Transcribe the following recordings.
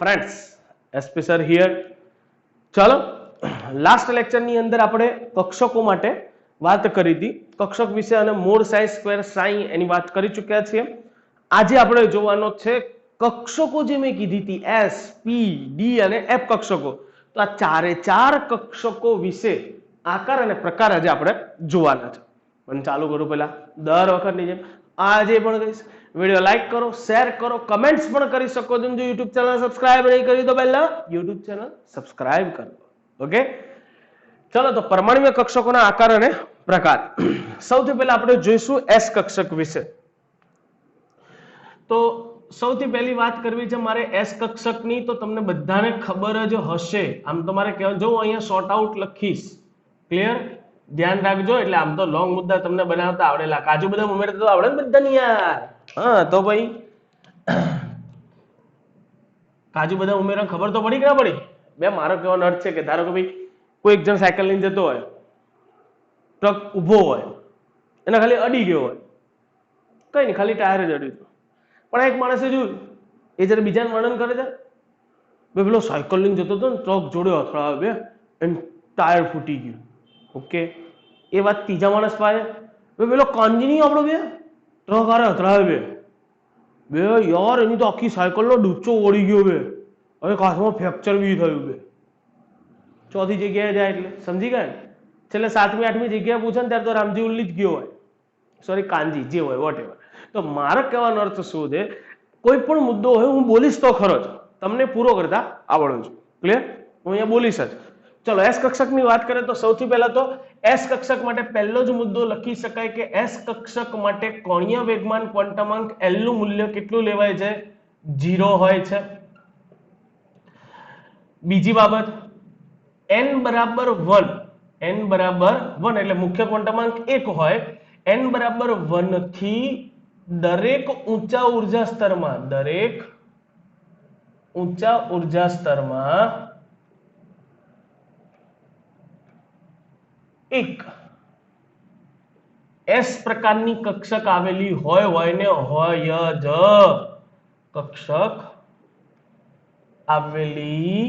Friends SP sir here. चलो last lecture ની અંદર આપણે કક્ષકો માટે વાત કરી હતી, કક્ષક વિશે અને મોડ સાઈ સ્ક્વેર સાઈ એની વાત કરી ચૂક્યા છીએ। આજે આપણે જોવાનો છે કક્ષકો જે મેં કીધી હતી એસ પી ડી અને એફ કક્ષકો, તો આ ચારે ચાર કક્ષકો વિશે આકાર અને પ્રકાર આજે આપણે જોવાના છે। પણ ચાલુ કરું પહેલા દર વખતની જેમ આજે પણ કહીશ, વિડિયો લાઈક કરો, શેર કરો, કમેન્ટ્સ પણ કરી શકો છો। જો YouTube ચેનલ સબસ્ક્રાઇબ નહીં કરી તો પહેલા YouTube ચેનલ સબસ્ક્રાઇબ કરો। ઓકે, ચલો તો પરમાણ્વીય કક્ષકોના આકાર અને પ્રકાર। સૌથી પહેલા આપણે જોઈશું એસ કક્ષક વિશે। તો સૌથી પહેલી વાત કરવી છે મારે એસ કક્ષકની, તો તમને બધાને ખબર જ હશે। આમ તમારે કહેવાય, જો અહીંયા શોર્ટ આઉટ લખીશ, ક્લિયર, ધ્યાન રાખજો। એટલે આમ તો લોંગ મુદ્દા તમને બનાવતા આવડેલા, કાજુ બદામ ઉમેરતા તો આવડે ને બધાની યાર। હા તો ભાઈ કાજુ બદામ ઉમેરવા ખબર તો પડી કે ના પડી? બે મારો કહેવાનો અર્થ છે કે ધારો કે ભાઈ કોઈ એક જણ સાયકલ લઈને જતો હોય, ટ્રક ઊભો હોય, એને ખાલી અડી ગયો હોય, કઈ નહીં, ખાલી ટાયર જ અડ્યું, પણ એક માણસે જોયું, એ જયારે બીજાને વર્ણન કરે છે, બે પેલો સાયકલ લઈને જતો હતો ને ટ્રક જોડે અથડાયો, બે એમ ટાયર ફૂટી ગયું। ઓકે, એ વાત ત્રીજા માણસ પાસે, બે પેલો કાનજી નહીં આપણો, બે ટ્રક હારે અથડાયો, બે યાર એની તો આખી સાયકલનો ડૂચો ઓળી ગયો, બે હવે કાચમાં ફ્રેક્ચર બી થયું, બે ચોથી જગ્યાએ જાય એટલે સમજી ગયા ને। છેલ્લે સાતમી આઠમી જગ્યાએ પૂછે ને ત્યારે તો રામજી ઉલ્લી જ ગયો હોય, સોરી કાનજી, જે હોય વોટ એવર। તો મારો કહેવાનો અર્થ શું છે, કોઈ પણ મુદ્દો હોય હું બોલીશ તો ખરો જ, તમને પૂરો કરતા આવડું છું, ક્લિયર, હું અહીંયા બોલીશ જ। ચલો એસ કક્ષકની વાત કરીએ તો સૌથી પહેલા તો એસ કક્ષક માટે પહેલો જ મુદ્દો લખી શકાય કે એસ કક્ષક માટે કોણીય વેગમાન ક્વોન્ટમાંક એલ નું મૂલ્ય કેટલું લેવાય છે? 0 હોય છે। બીજી બાબત, n બરાબર 1, n બરાબર 1 એટલે મુખ્ય ક્વોન્ટમાંક 1 હોય, n બરાબર 1 થી દરેક ઊંચા ઉર્જા સ્તરમાં, દરેક ઊંચા ઉર્જા સ્તરમાં એક એસ પ્રકારની કક્ષક આવેલી હોય ને હોય જ, કક્ષક આવેલી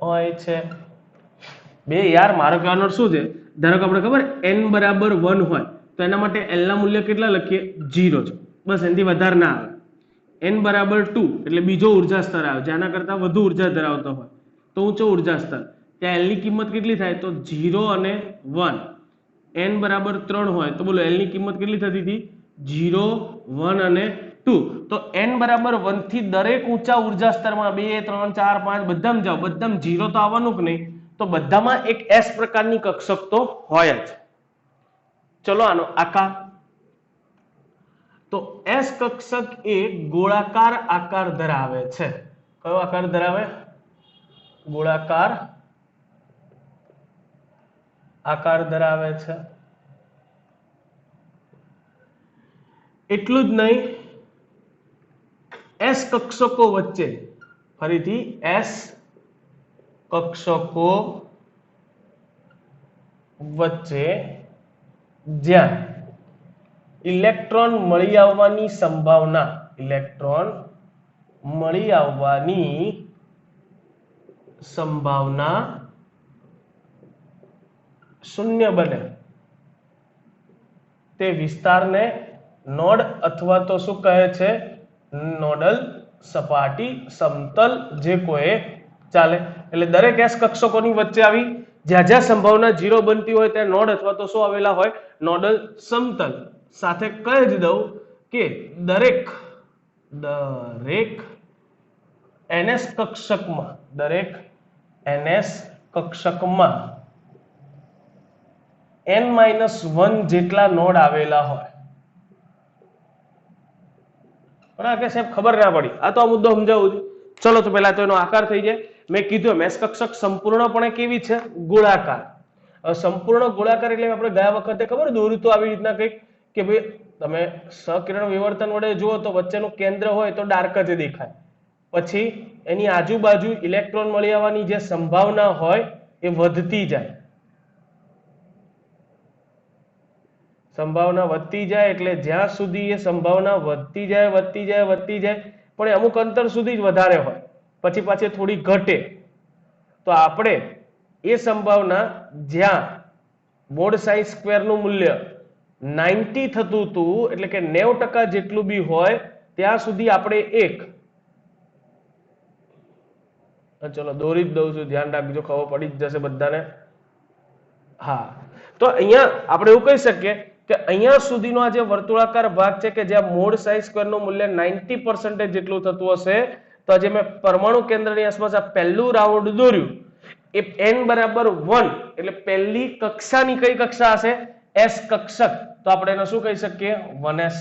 હોય છે। બે યાર મારો કહેવાનો શું છે, ધારો કે આપણે ખબર n બરાબર 1 હોય તો એના માટે l ના મૂલ્ય કેટલા લખીએ? 0 છે, બસ, એનાથી વધારે ના આવે। n બરાબર 2 એટલે બીજો ઉર્જા સ્તર આવે, જેના કરતા વધુ ઉર્જા ધરાવતો હોય તો ઊંચો ઉર્જા સ્તર, ત્યાં l ની કિંમત કેટલી થાય? તો 0 અને 1। n બરાબર 3 હોય તો બોલો l ની કિંમત કેટલી થતી હતી? 0, 1 અને 2। તો n બરાબર 1 થી દરેક ઊંચા ઉર્જા સ્તરમાં 2, 3, 4, 5 બધામાં જાઓ, બધામાં 0 તો આવવાનું કે નહીં, તો બધામાં એક એસ પ્રકારની કક્ષક તો હોય જ। ચલો આનો આકાર, તો એસ કક્ષક એ ગોળાકાર આકાર ધરાવે છે। કયો આકાર ધરાવે? ગોળાકાર આકાર ધરાવે છે। એટલું જ નહીં, એસ કક્ષકો વચ્ચે, ફરીથી એસ કક્ષકો વચ્ચે જ્યાં ઇલેક્ટ્રોન મળી આવવાની સંભાવના, ઇલેક્ટ્રોન મળી આવવાની સંભાવના શૂન્ય બને તે વિસ્તારને નોડ અથવા તો શું કહે છે? નોડલ સપાટી, સમતલ, જે કોઈ ચાલે। એટલે દરેક એસ કક્ષકોની વચ્ચે આવી જ્યાં જ્યાં સંભાવના 0 બનતી હોય ત્યાં નોડ અથવા તો શું આવેલા હોય? નોડલ સમતલ। સાથે કહી જ દઉં કે દરેક NS કક્ષકમાં, દરેક NS કક્ષકમાં n-1 જેટલા નોડ આવેલા હોય। પણ કે સાહેબ ખબર ના પડી, આ તો આ મુદ્દો સમજાવું છું। ચલો તો પહેલા તો એનો આકાર થઈ જાય। મેં કીધું એસ કક્ષક સંપૂર્ણપણે કેવી છે? ગોળાકાર। સંપૂર્ણ ગોળાકાર એટલે આપણે ગયા વખતે ખબર દોર્યું તો આવી રીતના કંઈક કે ભાઈ તમે સકિરણ વિવર્તન વડે જુઓ તો વચ્ચેનું કેન્દ્ર હોય તો ડાર્ક જ દેખાય, પછી એની આજુબાજુ ઇલેક્ટ્રોન મળી આવવાની જે સંભાવના હોય એ વધતી જાય, સંભાવના વધતી જાય એટલે જ્યાં સુધી એ સંભાવના વધતી જાય પણ અમુક અંતર સુધી જ વધારે હોય, પછી પાછી થોડી ઘટે, તો આપણે એ સંભાવના જ્યાં મોડ સાઈ સ્ક્વેર નું મૂલ્ય 90 થતું હતું એટલે કે 90% જેટલું બી હોય ત્યાં સુધી આપણે એક, ચલો દોરી જ દઉં છું, ધ્યાન રાખજો, ખબર પડી જ જશે બધાને. હા, તો અહીંયા આપણે એવું કહી શકીએ કે અહીંયા સુધીનો આ જે વર્તુળાકાર ભાગ છે કે જ્યાં મોડ સાઈ સ્ક્વેર નું મૂલ્ય 90% જેટલું થતું હશે, તો આજે મેં પરમાણુ કેન્દ્રની આસપાસ આ પહેલું રાઉન્ડ દોર્યું એ n બરાબર 1 એટલે પહેલી કક્ષાની કઈ કક્ષા હશે? s કક્ષક. તો આપણે એને શું કહી શકીએ? 1s.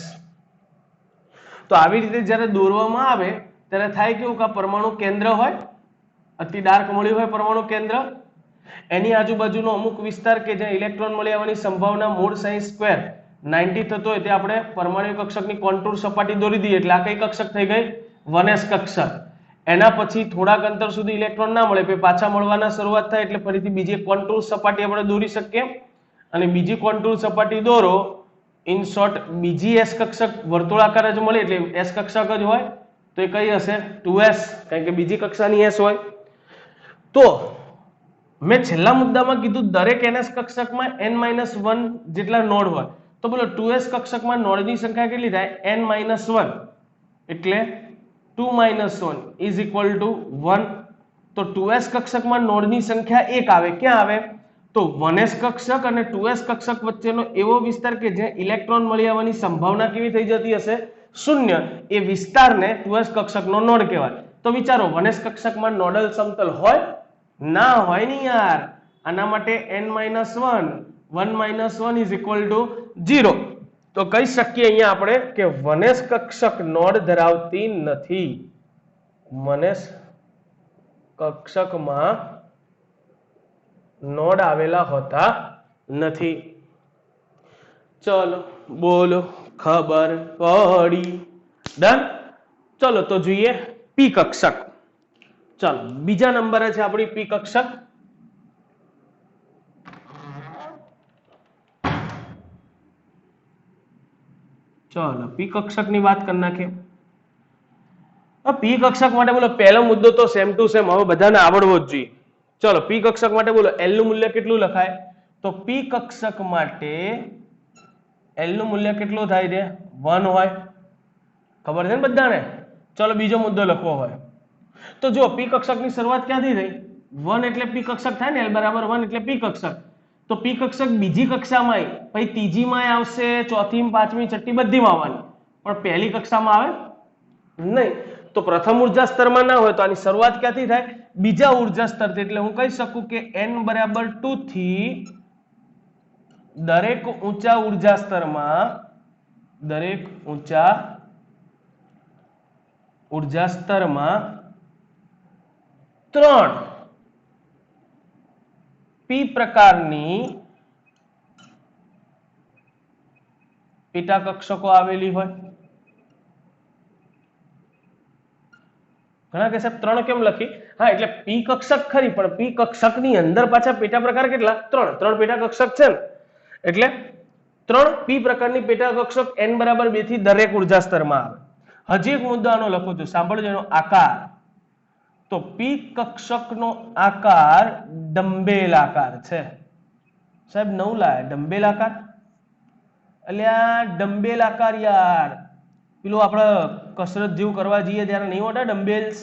તો આવી રીતે જ્યારે દોરવામાં આવે ત્યારે થાય કેવું કે પરમાણુ કેન્દ્ર હોય, અતિ ડાર્ક મળ્યું હોય પરમાણુ કેન્દ્ર, એની આજુબાજુનો અમુક વિસ્તાર કે જ્યાં ઇલેક્ટ્રોન મળી આવવાની સંભાવના મોડ સાઈ સ્ક્વેર 90 થતો હોય તે આપણે પરમાણુ કક્ષકની કોન્ટૂર સપાટી દોરી દઈએ એટલે આ કઈ કક્ષક થઈ ગઈ? 1s કક્ષક. એના પછી થોડાક અંતર સુધી ઇલેક્ટ્રોન ના મળે, પછી પાછા મળવાના શરૂઆત થાય એટલે ફરીથી બીજી કોન્ટૂર સપાટી આપણે દોરી શકીએ, અને બીજી કોન્ટૂર સપાટી દોરો, ઇન શોર્ટ બીજી s કક્ષક વર્તુળાકાર જ મળે એટલે s કક્ષક જ હોય, તો એ કઈ હશે? 2s, કારણ કે બીજી કક્ષાની s હોય. તો મેં છેલ્લા મુદ્દામાં કીધું દરેક ns કક્ષકમાં n-1 જેટલા નોડ હોય, તો બોલો 2s કક્ષકમાં નોડની સંખ્યા કેટલી થાય? n-1 એટલે 2 - 1 is equal to 1. તો 2s કક્ષકમાં નોડની સંખ્યા 1 આવે. ક્યાં આવે? તો 1s કક્ષક અને 2s કક્ષક વચ્ચેનો એવો વિસ્તાર કે જ્યાં ઇલેક્ટ્રોન મળી આવવાની સંભાવના કેવી થઈ જતી હશે? 0. એ વિસ્તારને 2s કક્ષકનો નોડ કહેવાય. તો વિચારો 1s કક્ષકમાં નોડલ સમતલ હોય? ના હોય ને યાર. આના માટે n-1 1 - 1 is equal to 0. તો કહી શકીએ અહીંયા આપણે કે 1s કક્ષક નોડ ધરાવતી નથી. 1s કક્ષકમાં નોડ આવેલા હોતા નથી. ચલો બોલો, ખબર પડી? ડન. ચલો તો જોઈએ પી કક્ષક. ચલો બીજા નંબરે છે આપણી પી કક્ષક. ચલો પી કક્ષકની વાત કરી નાખીએ. પી કક્ષક માટે બોલો પહેલો મુદ્દો તો સેમ ટુ સેમ હવે બધાને આવડવો જ જોઈએ. ચલો પી કક્ષક માટે બોલો L નું મૂલ્ય કેટલું લખાય? તો પી કક્ષક માટે L નું મૂલ્ય કેટલું થાય છે? 1 હોય. ખબર છે ને બધાને? ચલો બીજો મુદ્દો લખવો હોય તો જો પી કક્ષકની શરૂઆત ક્યાંથી થઈ? 1 એટલે પી કક્ષક થાય ને, L બરાબર 1 એટલે પી કક્ષક. તો પી કક્ષક બીજી કક્ષામાં પછી ત્રીજીમાં આવશે, ચોથી, પાંચમી, છઠ્ઠી બધીમાં આવવાની, પણ પહેલી કક્ષામાં આવે નહીં. તો પ્રથમ ઉર્જા સ્તરમાં ના હોય તો આની શરૂઆત ક્યાંથી થાય? બીજા ઉર્જા સ્તરથી. એટલે હું કહી શકું કે n બરાબર 2 થી દરેક ઊંચા ઉર્જા સ્તરમાં, દરેક ઊંચા ઉર્જા સ્તરમાં 3 પી પ્રકારની પેટા કક્ષકો આવેલી હોય. ઘણા કહેશે 3 કેમ લખી? હા એટલે પી કક્ષક ખરી, પણ પી કક્ષકની અંદર પાછા પેટા પ્રકાર કેટલા? 3 પેટા કક્ષક છે ને, એટલે 3 પી પ્રકારની પેટા કક્ષક n બરાબર 2 થી દરેક ઉર્જા સ્તરમાં આવે. હજી એક મુદ્દાનો લખું છું, સાંભળજો એનો આકાર. તો પી કક્ષકનો આકાર ડંબેલ આકાર છે. સાહેબ નવું લાયા ડંબેલ આકાર? અલ્યા ડંબેલ આકાર યાર, પેલું આપણે કસરત જેવું કરવા જઈએ ત્યારે નહીં હોતા ડંબેલ્સ?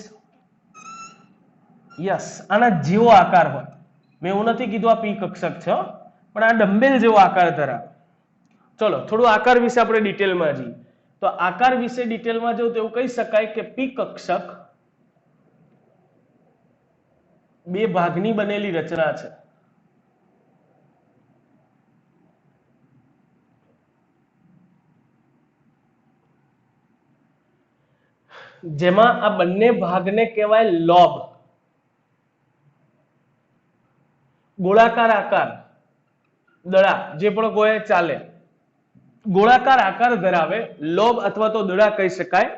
યસ, આના જેવો આકાર હોય. મેં એવું નથી કીધું આ પી કક્ષક છે, પણ આ ડંબેલ જેવો આકાર ધરાવે. ચલો થોડું આકાર વિશે આપણે ડિટેલમાં જઈએ. તો આકાર વિશે ડિટેલમાં જવું તો એવું કહી શકાય કે પી કક્ષક બે ભાગની બનેલી રચના છે. જેમાં આ બંને ભાગને કહેવાય લોબ. ગોળાકાર આકાર, દડા જે પણ કોઈ ચાલે, ગોળાકાર આકાર ધરાવે, લોબ અથવા તો દડા કહી શકાય.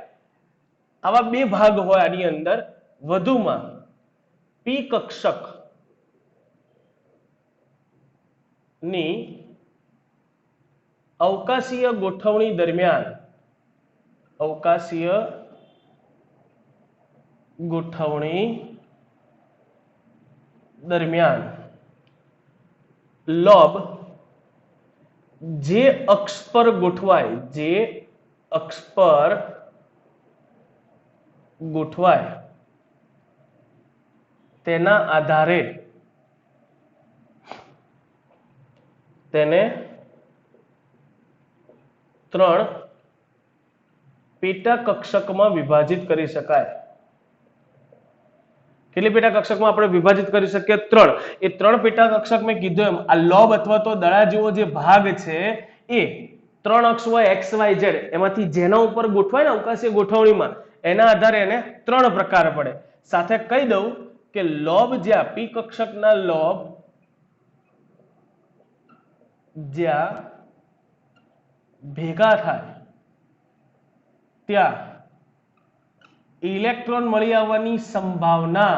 આવા બે ભાગ હોય આની અંદર. વધુમાં પી કક્ષક ની અવકાશીય ગોઠવણી દરમિયાન, અવકાશીય ગોઠવણી દરમિયાન લોબ જે અક્ષ પર ગોઠવાય, જે અક્ષ પર ગોઠવાય તેના આધારે તેને 3 પેટા કક્ષકમાં વિભાજિત કરી શકાય. કેટલી પેટા કક્ષકમાં આપણે વિભાજિત કરી શકીએ? 3. એ 3 પેટા કક્ષક મેં કીધું એમ આ લોબ અથવા તો દડા જેવો જે ભાગ છે એ 3 અક્ષ હોય x y z, એમાંથી જેના ઉપર ગોઠવાય ને અવકાશીય ગોઠવણીમાં એના આધારે એને 3 પ્રકાર પડે. સાથે કહી દઉં કે લોબ જ્યાં પી કક્ષકના લોબ જ્યાં ભેગા થાય ત્યાં ઇલેક્ટ્રોન મળી આવવાની સંભાવના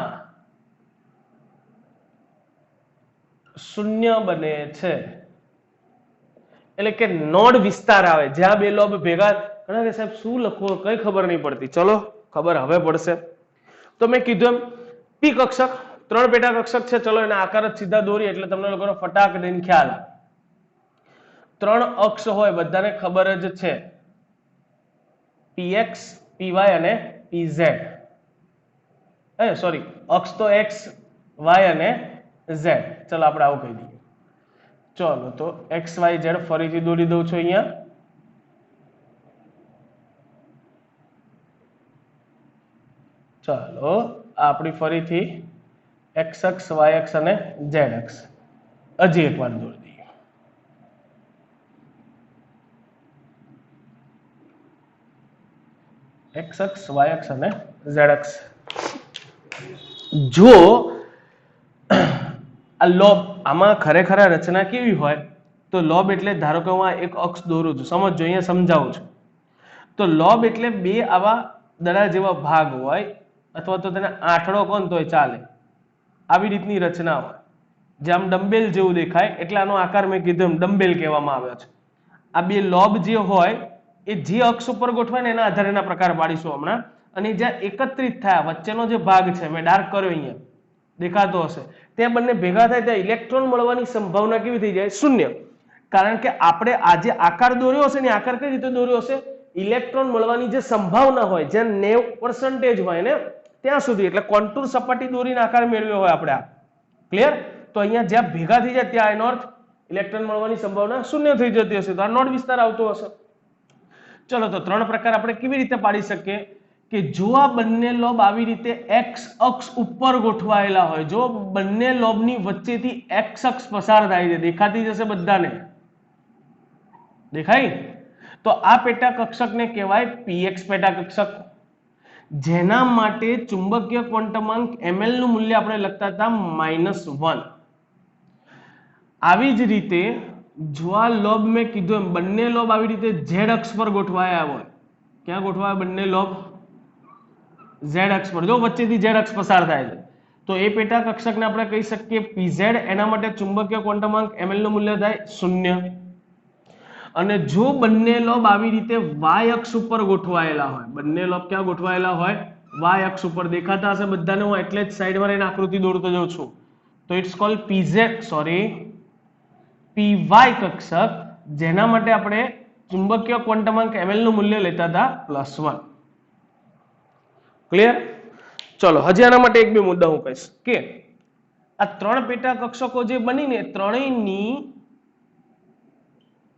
0 બને છે. એટલે કે નોડ વિસ્તાર આવે જ્યાં બે લોબ ભેગા. ઘણા કે સાહેબ શું લખવું કઈ ખબર નહીં પડતી. ચલો ખબર હવે પડશે. તો મેં કીધું એમ પી કક્ષક 3 પેટા કક્ષક છે. ચલો એના આકાર જ સીધા દોરી એટલે તમને લોકોનો ફટાક દઈને ખ્યાલ. 3 અક્ષ હોય બધાને ખબર જ છે, px py અને pz. સોરી, અક્ષ તો x y અને z. ચલો આપણે આવું કહી દઈએ. ચલો તો x y z ફરીથી દોરી દઉં છું અહીંયા. ચાલો આપણી ફરીથી x અક્ષ y અક્ષ અને z અક્ષ હજી એકવાર દોરી દઈએ. x અક્ષ y અક્ષ અને z અક્ષ. જો આ લોબ આમાં ખરેખર રચના કેવી હોય તો લોબ એટલે ધારો કે હું એક અક્ષ દોરું છું, સમજો અહીંયા સમજાવું છું. તો લોબ એટલે બે આવા દડા જેવા ભાગ હોય અથવા તો તેને આંટડો કોણ તોય ચાલે. આવી રીતની રચના હોય જે આમ ડમ્બેલ જેવું દેખાય એટલે આનો આકાર મેં કીધું એમ ડમ્બેલ કહેવામાં આવ્યો છે. આ બે લોબ જે હોય એ જે અક્ષ ઉપર ગોઠવાય ને એના આધારે એના પ્રકાર પાડીશું હમણાં. અને જ્યાં એકત્રિત થયા વચ્ચેનો જે ભાગ છે મેં ડાર્ક કર્યો અહીંયા દેખાતો હશે, ત્યાં બંને ભેગા થાય ત્યાં ઇલેક્ટ્રોન મળવાની સંભાવના કેવી થઈ જાય? 0. કારણ કે આપણે આ જે આકાર દોર્યો હશે ને આકાર કઈ રીતે દોર્યો હશે? ઇલેક્ટ્રોન મળવાની જે સંભાવના હોય જ્યાં 90% હોય ને ત્યાં સુધી, એટલે કોન્ટૂર સપાટી દોરીને આકાર મેળવ્યો હોય આપણે. આ ક્લિયર? તો અહીંયા જ્યાં ભેગા થઈ જાય ત્યાં એનો અર્થ ઇલેક્ટ્રોન મળવાની સંભાવના 0 થઈ જતી હશે, તો આ નોડ વિસ્તાર આવતો હશે. ચલો તો 3 પ્રકાર આપણે કેવી રીતે પાડી શકીએ કે જો આ બંને લોબ આવી રીતે x અક્ષ ઉપર ગોઠવાયેલા હોય, જો બંને લોબની વચ્ચેથી x અક્ષ પસાર થાય છે, દેખાતી જશે બધાને, દેખાય? તો આ પેટા કક્ષકને કહેવાય px પેટા કક્ષક, જેના માટે ચુંબકીય ક્વોન્ટમાંક ml નું મૂલ્ય આપણે લખતા હતા -1. આવી જ રીતે જો આ લોબ મેં કીધું એમ બંને લોબ આવી રીતે z અક્ષ પર ગોઠવાયા હોય, ક્યાં ગોઠવાયા બંને લોબ? z અક્ષ પર. જો વચ્ચેથી z અક્ષ પસાર થાય છે તો એ પેટા કક્ષકને આપણે કહી શકીએ pz. એના માટે ચુંબકીય ક્વોન્ટમાંક ml નું મૂલ્ય થાય 0. અને જો બંને લોબ આવી રીતે y અક્ષ ઉપર ગોઠવાયેલા હોય, બંને લોબ ક્યાં ગોઠવાયેલા હોય? y અક્ષ ઉપર. દેખાતા હશે બધાને, હું એટલે જ સાઈડમાં રહીને આકૃતિ દોરતો જાઉં છું. તો ઇટ્સ કોલ્ડ py કક્ષક, જેના માટે આપણે ચુંબકીય ક્વોન્ટમાંક ml નું મૂલ્ય લેતા હતા +1. ક્લિયર? ચલો હજી આના માટે એક બે મુદ્દા હું કહીશ કે આ 3 પેટા કક્ષકો જે બનીને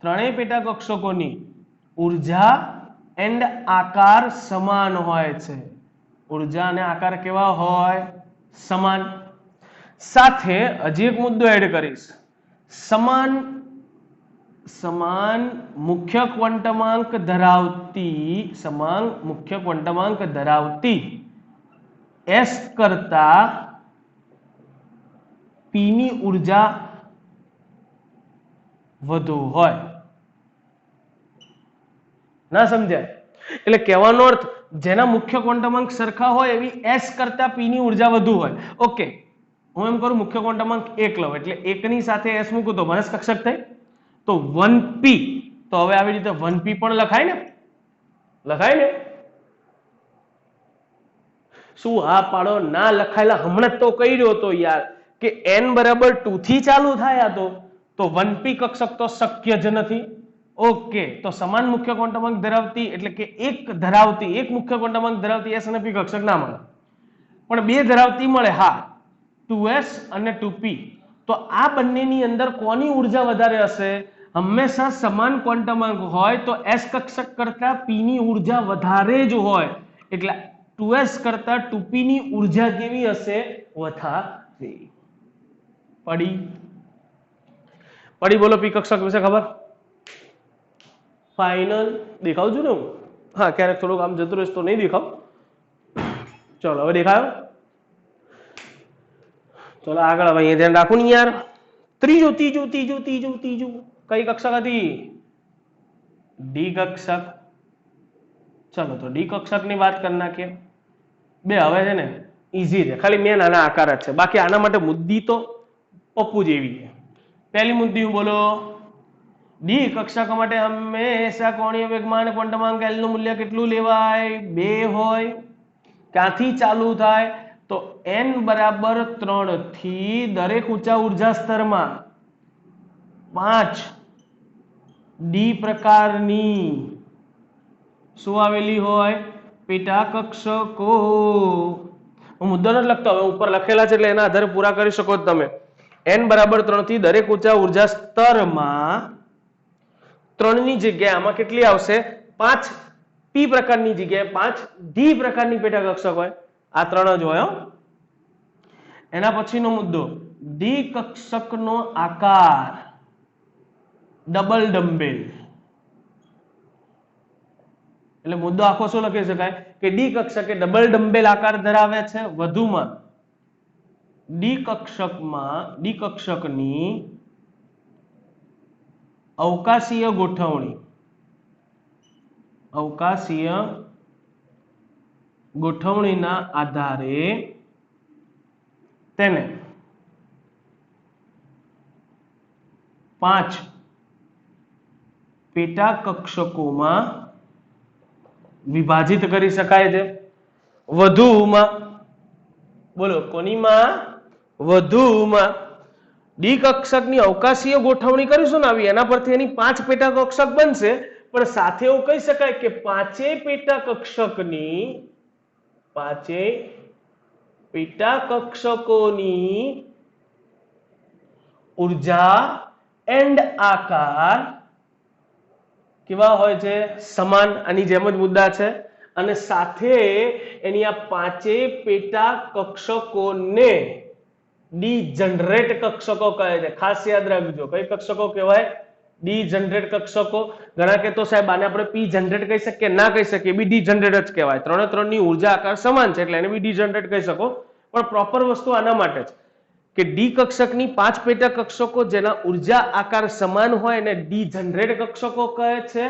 ત્રણેય પેટા કક્ષકોની ઉર્જા એન્ડ આકાર સમાન હોય છે. ઉર્જા અને આકાર કેવા હોય? સમાન. સાથે હજી એક મુદ્દો એડ કરીશ, સમાન મુખ્ય ક્વોન્ટમાંક ધરાવતી s કરતા p ની ઉર્જા વધુ હોય. ના સમજાય? એટલે કહેવાનો અર્થ જેના મુખ્ય ક્વોન્ટમાંક સરખા હોય એવી s કરતા p ની ઉર્જા વધુ હોય. ઓકે, હું એમ કરું મુખ્ય ક્વોન્ટમાંક 1 લઉં એટલે 1 ની સાથે s મૂકું તો માનસ કક્ષક થાય. તો 1p, તો હવે આવી રીતે 1p પણ લખાય ને? શું હા પાડો? ના લખાયેલા હમણાં જ તો કહી રહ્યો હતો યાર કે n બરાબર 2 થી ચાલુ થાય તો 1p કક્ષક તો શક્ય જ નથી. ઓકે, તો સમાન મુખ્ય ક્વોન્ટમાંક ધરાવતી એટલે કે એક મુખ્ય ક્વોન્ટમાંક ધરાવતી s અને p કક્ષક ના મળે, પણ બે ધરાવતી મળે. હા, 2s અને 2p. તો આ બંનેની અંદર કોની ઉર્જા વધારે હશે? હંમેશા સમાન ક્વોન્ટમાંક હોય તો s કક્ષક કરતા p ની ઉર્જા વધારે જ હોય, એટલે 2s કરતા 2p ની ઉર્જા કેવી હશે? વધારે. પડી બોલો p કક્ષક વિશે ખબર? ફાઇનલ દેખાવ છું ને હું? હા, ક્યારેક થોડુંક આમ જતું રહેશે તો નહીં દેખાવ. ચલો હવે દેખાયો? ચલો આગળ. હવે અહીંયા ધ્યાન રાખું ને યાર. ત્રીજું કઈ કક્ષક હતી? ડી કક્ષક. ચલો તો ડી કક્ષક ની વાત કરી નાખીએ. બે હવે છે ને ઈઝી છે, ખાલી મેં નાના આકાર જ છે, બાકી આના માટે મુદ્દી તો પપ્પુ જેવી છે. પહેલી મુદ્દી બોલો. ડી કક્ષક માટે હંમેશા કોણીય વેગમાન ક્વોન્ટમાંક L નું મૂલ્ય કેટલું લેવાય? 2 હોય. ક્યાંથી ચાલુ થાય? તો n બરાબર 3 થી દરેક ઊંચા ઉર્જા સ્તરમાં 5 ડી પ્રકારની શું આવેલી હોય? પેટા કક્ષકો. હું મુદ્દો નથી લખતો, હવે ઉપર લખેલા છે એટલે એના આધારે પૂરા કરી શકો છો તમે. n બરાબર 3 થી દરેક ઊંચા ઉર્જા સ્તરમાં 3 ની જગ્યાએ આમાં કેટલી આવશે? 5 p પ્રકારની જગ્યાએ 5 d પ્રકારની પેટા કક્ષક હોય. આ 3 જ હોય હો. એના પછીનો મુદ્દો, ડી કક્ષકનો આકાર ડબલ ડમ્બેલ. એટલે મુદ્દો આખો શું લખી શકાય કે ડી કક્ષક એ ડબલ ડમ્બેલ આકાર ધરાવે છે. વધુમાં ડી કક્ષકની અવકાશીય ગોઠવણીના આધારે તેને 5 પેટા કક્ષકોમાં વિભાજિત કરી શકાય છે. વધુમાં બોલો કોનીમાં? વધુમાં ડી કક્ષકની અવકાશીય ગોઠવણી કરીશું ને આવી, એના પરથી એની 5 પેટા કક્ષક બનશે. પણ સાથે એવું કહી શકાય કે પાંચેય પેટા કક્ષકોની ઉર્જા એન્ડ આકાર કેવા હોય છે? સમાન. આની જેમ જ મુદ્દા છે. અને સાથે એની આ પાંચેય પેટા કક્ષકોને ડી જનરેટ કક્ષકો કહે છે. ખાસ યાદ રાખજો, કઈ કક્ષકો કહેવાય? ડી જનરેટ કક્ષકો. ઘણા કે તો સાહેબ આને આપણે પી જનરેટ કહી શકીએ, ના કહી શકીએ, બી ડી જનરેટ જ કહેવાય. 3 ની ઉર્જા આકાર સમાન છે એટલે એને બી ડી જનરેટ કહી શકો, પણ પ્રોપર વસ્તુ આના માટે જ કે ડી કક્ષકની 5 પેટા કક્ષકો જેના ઉર્જા આકાર સમાન હોય એને ડી જનરેટ કક્ષકો કહે છે.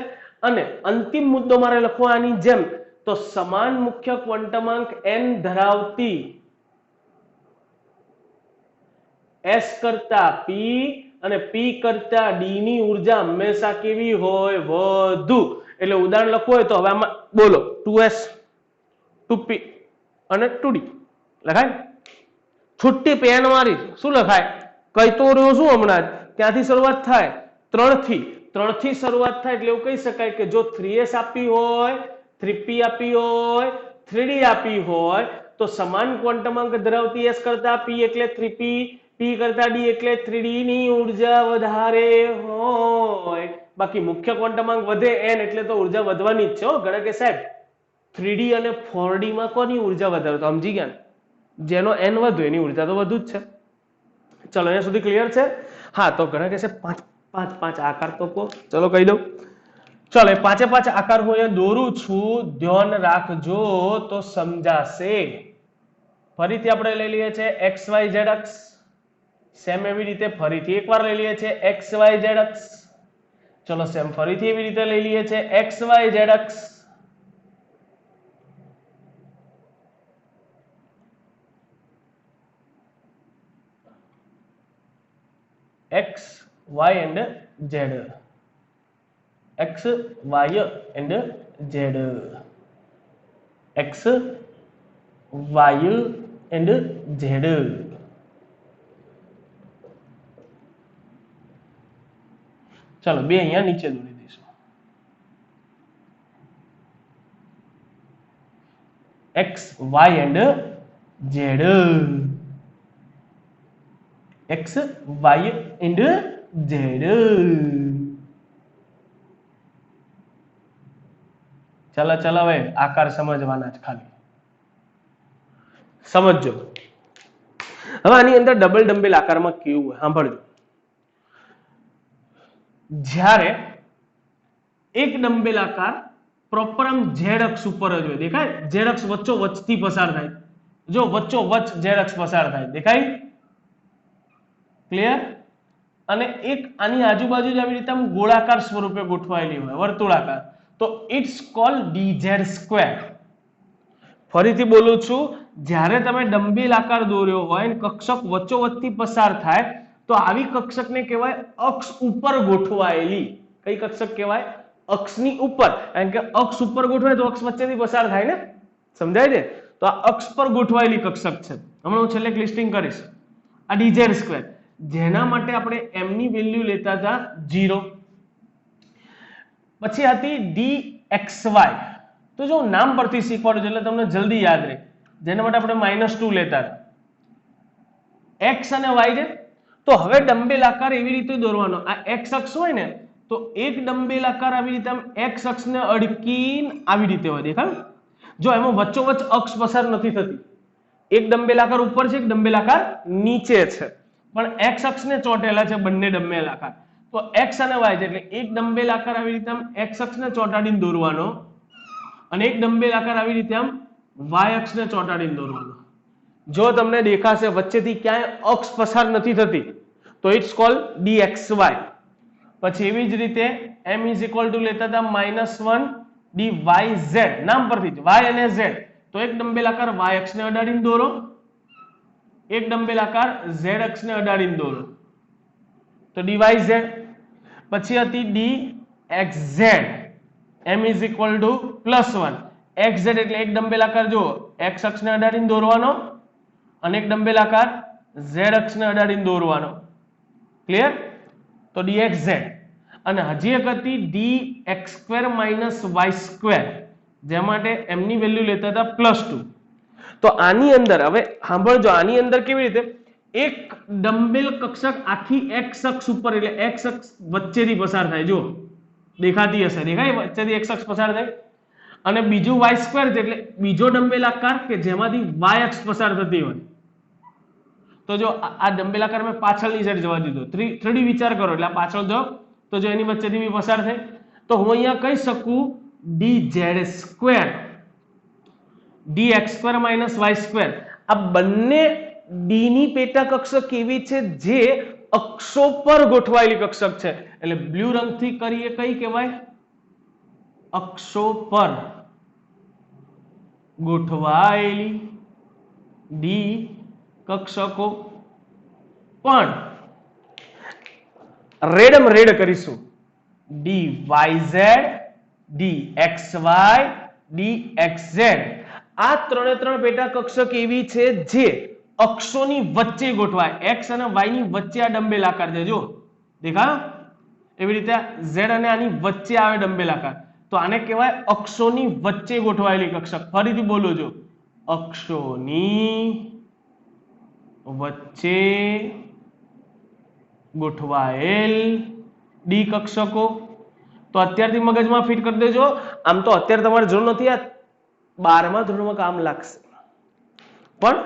અને અંતિમ મુદ્દો મારે લખવો આની જેમ, તો સમાન મુખ્ય ક્વોન્ટમાંક n ધરાવતી s કરતા p અને p કરતા d ની ઉર્જા હંમેશા કેવી હોય? વધુ. એટલે ઉદાહરણ લખવું હોય તો હવે આમાં બોલો 2s 2p અને 2d લખાય. છુટ્ટી પેન મારી શું લખાય? કઈ તો રહ્યો શું હમણાં જ, ક્યાંથી શરૂઆત થાય? 3 થી શરૂઆત થાય. એટલે એવું કહી શકાય કે જો 3s આપી હોય, 3p આપી હોય, 3d આપી હોય તો સમાન ક્વોન્ટમાંક ધરાવતી s કરતા p એટલે 3p, p કરતા d એટલે 3d ની ઉર્જા વધારે હોય. બાકી મુખ્ય ક્વોન્ટમાંક વધે n એટલે તો ઉર્જા વધવાની જ છે. ઘણા કે સાહેબ 3d અને 4d માં કોની ઉર્જા વધારે? તો સમજી ગયા ને, જેનો n વધુ એની ઉર્જા તો વધુ જ છે. ચલો અહીંયા સુધી ક્લિયર છે? હા, તો ઘણા કહેશે 5 આકાર તો કહો. ચલો કહી દઉં. ચલો એ 5 આકાર હું અહીંયા દોરું છું, ધ્યાન રાખજો તો સમજાશે. ફરીથી આપણે લઈ લઈએ છીએ XYZ અક્ષ. સેમ એવી રીતે ફરીથી એકવાર લઈ લઈએ છીએ XYZ અક્ષ. ચલો સેમ ફરીથી એવી રીતે લઈ લઈએ છીએ XYZ અક્ષ. X, Y and Z. X, Y and Z. X, Y and Z. ચલો બે અહીંયા નીચે દોરી દઈશું. X Y and Z. X Y and Z. ચલો ચલો હવે આકાર સમજવાના જ ખાલી સમજજો. હવે આની અંદર ડબલ ડમ્બેલ આકારમાં કેવું હોય સાંભળજો. જ્યારે એક ડમ્બેલ આકાર પ્રોપર આમ ઝેડ અક્ષ ઉપર જ હોય, દેખાય ઝેડ અક્ષ વચ્ચો વચ્ચથી પસાર થાય, જો વચ્ચો વચ્ચ ઝેડ અક્ષ પસાર થાય, દેખાય ક્લિયર. અને એક આની આજુબાજુ જ આવી રીતે આમ ગોળાકાર સ્વરૂપે ગોઠવાયેલી હોય વર્તુળાકાર, તો ઇટ્સ કોલ્ડ ડીઝેડ સ્ક્વેર. ફરીથી બોલું છું, જ્યારે તમે ડમ્બેલ આકાર દોર્યો હોય અને કક્ષક વચ્ચોવચ્ચથી પસાર થાય તો આવી કક્ષકને કહેવાય અક્ષ ઉપર ગોઠવાયેલી. કઈ કક્ષક કહેવાય? અક્ષની ઉપર. કારણ કે અક્ષ ઉપર ગોઠવાય તો અક્ષ વચ્ચેથી પસાર થાય ને, સમજાય છે? તો આ અક્ષ પર ગોઠવાયેલી કક્ષક છે. હમણાં હું છેલ્લે લિસ્ટિંગ કરીશ. આ ડીઝેડ સ્ક્વેર, જેના માટે આપણે m ની વેલ્યુ લેતા હતા 0. પછી હતી dxy. તો જો નામ પરથી શીખવાડું એટલે તમને જલ્દી યાદ રહે. જેના માટે આપણે -2 લેતા હતા. x અને y છે. તો હવે ડમ્બેલ આકાર એવી રીતે દોરવાનો. આ x અક્ષ હોય ને તો એક ડમ્બેલ આકાર આવી રીતે આમ x અક્ષને અડકીને આવી રીતે હોય, દેખાય? જો એમાં વચ્ચોવચ્ચ અક્ષ પસાર નથી થતી. એક ડમ્બેલ આકાર ઉપર છે, એક ડમ્બેલ આકાર નીચે છે, પણ x અક્ષને ચોંટેલા છે બંને ડમ્બેલ આકાર. તો x અને y છે એટલે એક ડમ્બેલ આકાર આવી રીતે આમ x અક્ષને ચોંટાડીને દોરવાનો અને એક ડમ્બેલ આકાર આવી રીતે આમ y અક્ષને ચોંટાડીને દોરવાનો. જો તમને દેખાશે વચ્ચેથી ક્યાંય અક્ષ પસાર નથી થતી તો ઇટ્સ કોલ્ડ dxy. પછી એવી જ રીતે m લેતા હતા -1 dyz. નામ પરથી જ y અને z. તો એક ડમ્બેલ આકાર y અક્ષને અડાડીને દોરો, એક ડમ્બેલ આકાર z અક્ષને અડાડીને દોરો, તો dyz. પછી હતી dxz. m +1 xz એટલે એક ડમ્બેલ આકાર જો x અક્ષને અડાડીને દોરવાનો અને એક ડમ્બેલ આકાર z અક્ષને અડાડીને દોરવાનો. ક્લિયર? તો dxz. અને હજી એક હતી dx² - y², જે માટે m ની વેલ્યુ લેતા હતા +2. તો આની અંદર હવે સાંભળજો, આની અંદર કેવી રીતે એક ડમ્બેલ કક્ષક આખી x અક્ષ ઉપર એટલે x અક્ષ વચ્ચેથી પસાર થાય, જો દેખાતી હશે, દેખાય વચ્ચેથી x અક્ષ પસાર થાય. અને બીજું y² છે એટલે બીજો ડમ્બેલ આકાર કે જેમાંથી y અક્ષ પસાર થતી હોય. તો જો આ ડમ્બેલ આકાર મેં પાછળની સાઈડ જવા દીધો, 3D વિચાર કરો એટલે આ પાછળ જાઓ તો જો એની વચ્ચેથી બી પસાર થાય તો હું અહીંયા કહી શકું dz², dx² - y². આ બંને d ની પેટા કક્ષક એવી છે જે અક્ષો પર ગોઠવાયેલી કક્ષક છે. એટલે બ્લુ રંગથી કરીએ કઈ કહેવાય? અક્ષો પર ગોઠવાયેલી d કક્ષકો. પણ રેડમ રેડ કરીશું, dyz, dxy, dxz. આ ત્રણ પેટા કક્ષક એવી છે જે અક્ષોની વચ્ચે ગોઠવાય. x અને y ની વચ્ચે આ ડમ્બેલ આકાર છે, જો દેખાય? એવી રીતે z અને આની વચ્ચે આવે ડમ્બેલ આકાર, તો આને કહેવાય અક્ષોની વચ્ચે ગોઠવાયેલી કક્ષક. ફરીથી બોલો, જો અક્ષોની વચ્ચે ગોઠવાયેલ ડી કક્ષકો. તો અત્યારથી મગજમાં ફિટ કરી દેજો. આમ તો અત્યારે તમારે જરૂર નથી, આ 12મા ધોરણમાં કામ લાગશે, પણ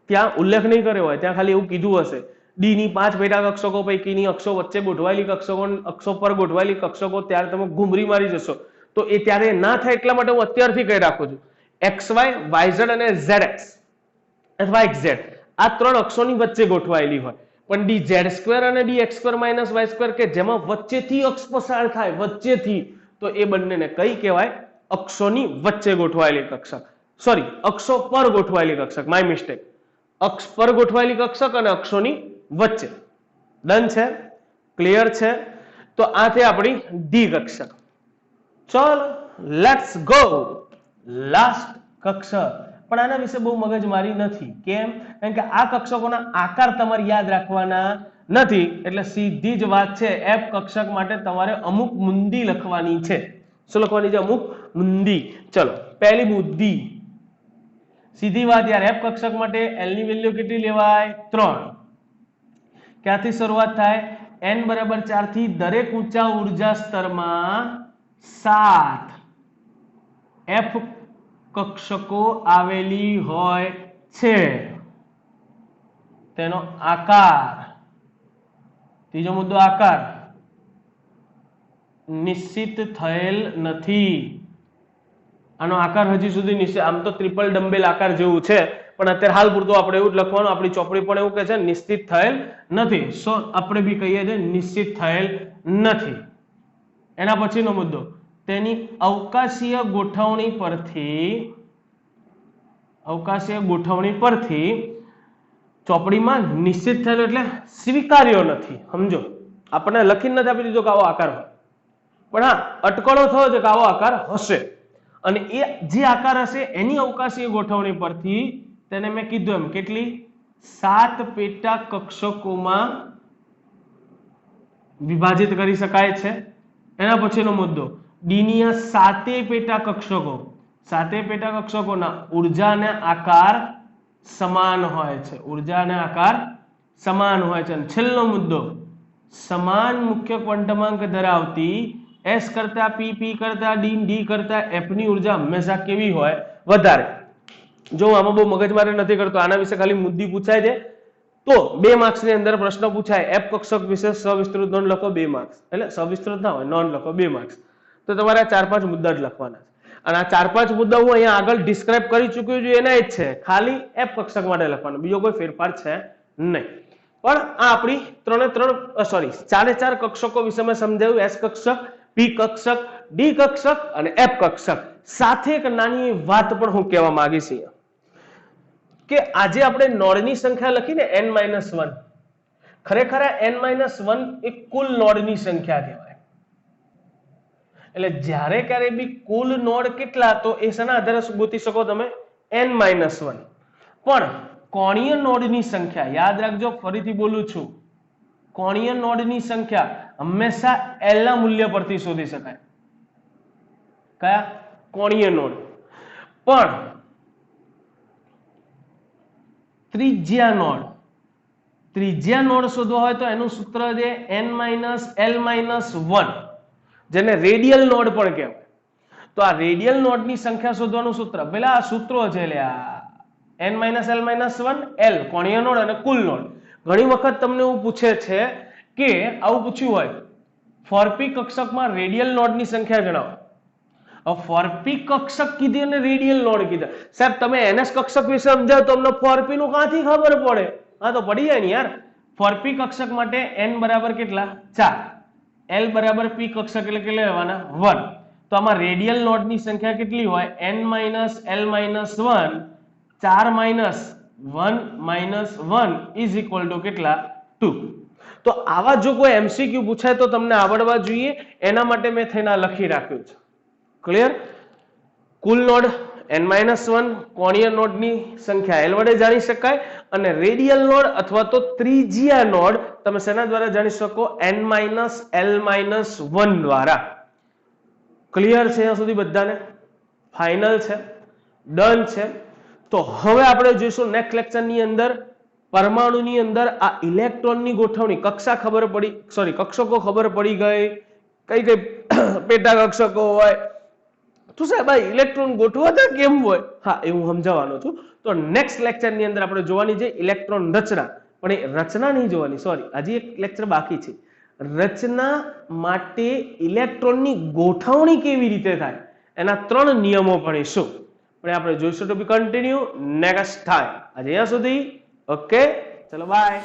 ત્યાં ઉલ્લેખ નહીં કર્યો હોય, ત્યાં ખાલી એવું કીધું હશે ડી ની 5 પેટા કક્ષકો પૈકીની અક્ષો વચ્ચે ગોઠવાયેલી કક્ષકો, અક્ષો પર ગોઠવાયેલી કક્ષકો. ત્યારે તમે ઘૂમરી મારી જશો તો એ ત્યારે ના થાય એટલા માટે હું અત્યારથી કહી રાખું છું. xy, yz અને zx અથવા xz આ ત્રણ અક્ષોની વચ્ચે ગોઠવાયેલી હોય. પણ dz² અને dx² - y² કે જેમાં વચ્ચેથી અક્ષ પસાર થાય, વચ્ચેથી, તો એ બંનેને કઈ કહેવાય? અક્ષોની વચ્ચે ગોઠવાયેલી કક્ષક. સોરી, અક્ષો પર ગોઠવાયેલી કક્ષક, માય મિસ્ટેક. અક્ષ પર ગોઠવાયેલી કક્ષક અને અક્ષોની વચ્ચે. ડન છે? ક્લિયર છે? તો આ છે આપણી ડી કક્ષક. ચલો લેટ્સ ગો લાસ્ટ કક્ષક. પણ આના વિશે બહુ મગજમારી નથી. કેમ? કારણ કે આ કક્ષકોના આકાર તમારે યાદ રાખવાના નથી, એટલે સીધી જ વાત છે, એફ કક્ષક માટે તમારે અમુક મુંદી લખવાની છે. શું લખવાની છે? અમુક મુંદી. ચલો, પહેલી બુદ્ધિ, સીધી વાત યાર, એફ કક્ષક માટે એલ ની વેલ્યુ કેટલી લેવાય? 3. ક્યાંથી શરૂઆત થાય? n બરાબર 4 થી દરેક ઊંચા ઉર્જા સ્તરમાં 7 એફ કક્ષકો આવેલી હોય છે. તેનો આકાર, ત્રીજો મુદ્દો, આકાર નિશ્ચિત થયેલ નથી. આનો આકાર હજી સુધી નિશ્ચિત, આમ તો ટ્રિપલ ડમ્બેલ આકાર જેવું છે, પણ અત્યારે હાલ પૂરતું આપણે એવું જ લખવાનું, આપણી ચોપડી પણ એવું કહે છે નિશ્ચિત થયેલ નથી. સો આપણે બી કહીએ છીએ નિશ્ચિત થયેલ નથી. એના પછીનો મુદ્દો, તેની અવકાશીય ગોઠવણી પરથી ચોપડીમાં નિશ્ચિત થયેલો એટલે સ્વીકાર્યો નથી. સમજો, આપણને લખીને નથી આપી દીધો કે આવો આકાર હોય, પણ હા અટકળો થયો છે કે આવો આકાર હશે, અને એ જે આકાર હશે એની અવકાશીય ગોઠવણી પરથી તેને મેં કીધું એમ કેટલી 7 પેટા કક્ષકોમાં વિભાજિત કરી શકાય છે. એના પછીનો મુદ્દો, ડી ની આ 7 પેટા કક્ષકોના ઉર્જા અને આકાર સમાન હોય છે. અને છેલ્લો મુદ્દો, સમાન મુખ્ય ક્વોન્ટમાંક ધરાવતી S કરતા P, P કરતા D, D કરતા F ની ઉર્જા હંમેશા કેવી હોય? વધારે. જો આમાં બહુ મગજમારી નથી કરતો, આના વિશે ખાલી મુદ્દી પૂછાય છે તો 2 માર્ક્સ ની અંદર પ્રશ્ન પૂછાય, એફ કક્ષક વિશે સવિસ્તૃત નોંધ લખો 2 માર્ક્સ, એટલે સવિસ્તૃત ના હોય, નોંધ લખો 2 માર્ક્સ. તો તમારે 4-5 મુદ્દા જ લખવાના છે, અને આ 4-5 મુદ્દા હું અહીંયા આગળ ડિસ્ક્રાઇબ કરી ચૂક્યો છું, એના જ છે, ખાલી એફ કક્ષક માટે લખવાનું, બીજો કોઈ ફેરફાર છે નહીં. પણ આ આપણી 4 કક્ષકો વિશે મેં સમજાવ્યું, એસ કક્ષક, પી કક્ષક, ડી કક્ષક અને એફ કક્ષક. સાથે એક નાની વાત પણ હું કહેવા માંગીશ અહીંયા, કે આજે આપણે નોડની સંખ્યા લખીને n-1, ખરેખર n-1 એ કુલ નોડની સંખ્યા કહેવાય. એટલે જ્યારે ક્યારે બી કુલ નોડ કેટલા, તો એ શેના આધારે ગોતી શકો તમે? n-1. પણ કોણીય નોડની સંખ્યા યાદ રાખજો, ફરીથી બોલું છું, કોણીય નોડની સંખ્યા હંમેશા l ના મૂલ્ય પરથી શોધી શકાય. કયા? કોણીય નોડ. પણ ત્રિજ્યા નોડ શોધવા હોય તો એનું સૂત્ર છે n-l-1, જેને રેડિયલ નોડ પણ કહેવાય. તો આ રેડિયલ નોડની સંખ્યા શોધવાનું સૂત્ર, પેલા આ સૂત્રો છે n-l-1, l કોણીય નોડ અને કુલ નોડ. ઘણી વખત તમને એવું પૂછે છે કે આવું પૂછ્યું હોય, 4p કક્ષકમાં રેડિયલ નોડની સંખ્યા જણાવો. હવે 4p કક્ષક કીધી અને રેડિયલ નોડ કીધા, સાહેબ તમે ns કક્ષક વિશે સમજાવો તો અમને 4p નું ક્યાંથી ખબર પડે? હા તો પડી જાય ને યાર. 4p કક્ષક માટે n બરાબર કેટલા? 4, l બરાબર p કક્ષક એટલે કેટલા લેવાના? 1. તો આમાં રેડિયલ નોડની સંખ્યા કેટલી હોય? n-l-1, 4 - 1 ઇઝ ઇક્વલ ટુ કેટલા? 2. તો આવા જો કોઈ એમસીક્યુ પૂછાય તો તમને આવડવા જોઈએ, એના માટે મેં થઈને લખી રાખ્યું છે. ક્લિયર? કુલ નોડ n-1, કોણીય નોડની સંખ્યા l વડે જાણી શકાય, અને રેડિયલ નોડ અથવા તો ત્રિજ્યા નોડ તમે શેના દ્વારા જાણી શકો? n-l-1 દ્વારા. ક્લિયર છે અહીંયા સુધી બધાને? ફાઇનલ છે? ડન છે? તો હવે આપણે જોઈશું નેક્સ્ટ લેક્ચરની અંદર પરમાણુની અંદર આ ઇલેક્ટ્રોનની ગોઠવણી, કક્ષકો ખબર પડી ગઈ, કઈ કઈ પેટા કક્ષકો હોય, તો સાહેબ આ ઇલેક્ટ્રોન ગોઠવાતા કેમ હોય? હા, એ હું સમજાવવાનો છું. તો નેક્સ્ટ લેક્ચરની અંદર આપણે જોવાની છે ઇલેક્ટ્રોન રચના, પણ એ રચના નહીં જોવાની, સોરી, હજી એક લેક્ચર બાકી છે. રચના માટે ઇલેક્ટ્રોનની ગોઠવણી કેવી રીતે થાય એના 3 નિયમો ભણીશું. પણ આપણે જોઈશું ટુ બી કન્ટિન્યુ નેક્સ્ટ ટાઈમ. આજે અહીંયા સુધી. ઓકે, ચલો બાય.